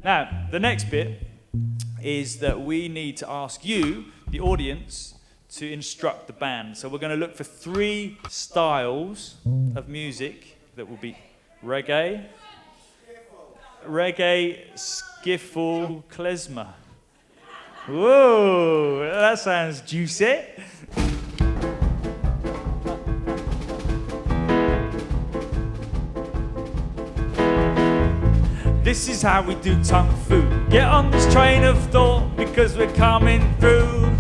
Now, the next bit is that we need to ask you, the audience, to instruct the band. So we're going to look for 3 styles of music that will be reggae, skiffle, klezmer. Whoa, that sounds juicy. This is how we do tongue fu. Get on this train of thought because we're coming through.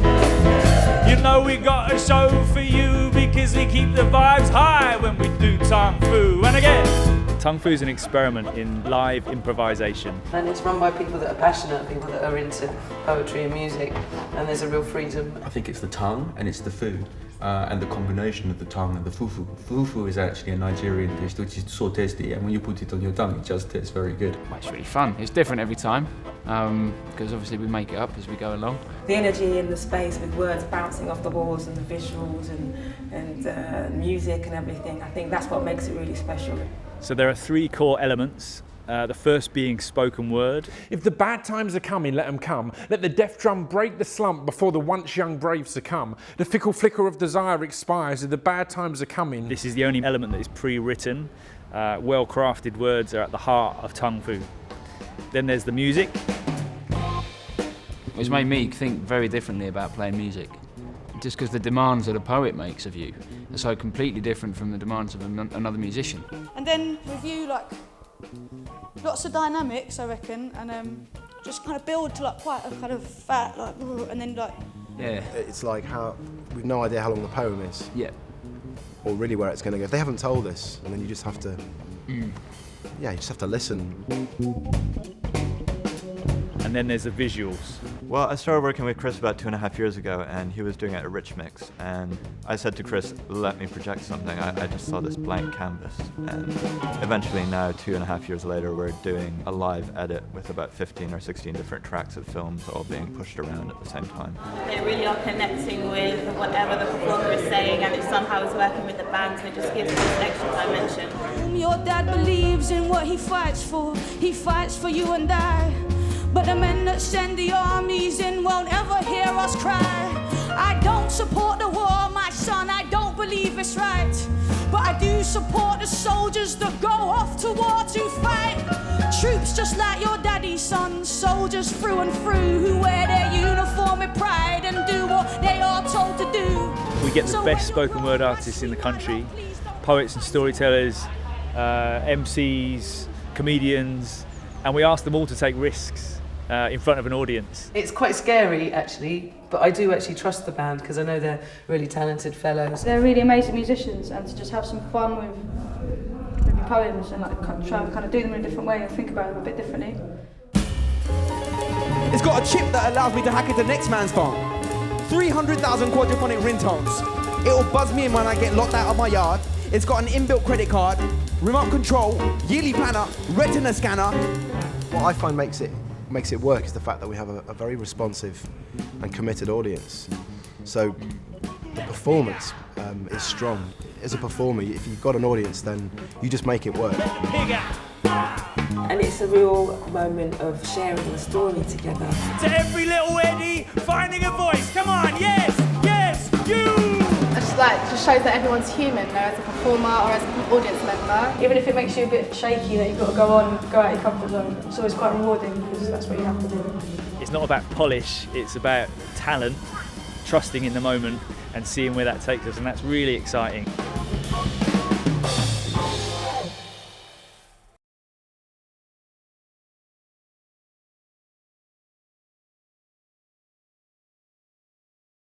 You know we got a show for you because we keep the vibes high when we do tongue fu. And again, tongue fu is an experiment in live improvisation. And it's run by people that are passionate, people that are into poetry and music, and there's a real freedom. I think it's the tongue and it's the food. And the combination of the tongue and the fufu. Fufu is actually a Nigerian dish which is so tasty, and when you put it on your tongue, it just tastes very good. Well, it's really fun. It's different every time, because obviously we make it up as we go along. The energy in the space with words bouncing off the walls and the visuals and music and everything, I think that's what makes it really special. So there are 3 core elements. The first being spoken word. If the bad times are coming, let them come. Let the death drum break the slump before the once young brave succumb. The fickle flicker of desire expires if the bad times are coming. This is the only element that is pre-written. Well-crafted words are at the heart of tongue fu. Then there's the music. It's made me think very differently about playing music. Just because the demands that a poet makes of you are so completely different from the demands of another musician. And then review lots of dynamics, I reckon, and just kind of build to quite a kind of fat, and then Yeah. It's like how we've no idea how long the poem is. Yeah. Or really where it's going to go. They haven't told us, and then you just have to. Yeah, you just have to listen. And then there's the visuals. Well, I started working with Chris about 2.5 years ago, and he was doing it at Rich Mix, and I said to Chris, let me project something. I just saw this blank canvas, and eventually now, 2.5 years later, we're doing a live edit with about 15 or 16 different tracks of films all being pushed around at the same time. They really are connecting with whatever the performer is saying, and it somehow is working with the band, so it just gives it this extra dimension. Your dad believes in what he fights for you and I. But the men that send the armies in won't ever hear us cry. I don't support the war, my son, I don't believe it's right. But I do support the soldiers that go off to war to fight. Troops just like your daddy's sons, soldiers through and through, who wear their uniform with pride and do what they are told to do. We get the best spoken word artists in the country, poets and storytellers, MCs, comedians, and we ask them all to take risks in front of an audience. It's quite scary, actually, but I do actually trust the band because I know they're really talented fellows. They're really amazing musicians, and to just have some fun with maybe poems and try and kind of do them in a different way and think about them a bit differently. It's got a chip that allows me to hack into next man's phone. 300,000 quadraphonic ringtones. It'll buzz me in when I get locked out of my yard. It's got an inbuilt credit card, remote control, yearly planner, retina scanner. What I find makes it work is the fact that we have a very responsive and committed audience. So the performance is strong. As a performer, if you've got an audience, then you just make it work. And it's a real moment of sharing the story together. To every little Eddie, finding a voice. Come on, yes, yes, you! It's just shows that everyone's human, as a performer or as an audience member. Even if it makes you a bit shaky that you've got to go out your comfort zone, it's always quite rewarding because that's what you have to do. It's not about polish, it's about talent, trusting in the moment and seeing where that takes us, and that's really exciting.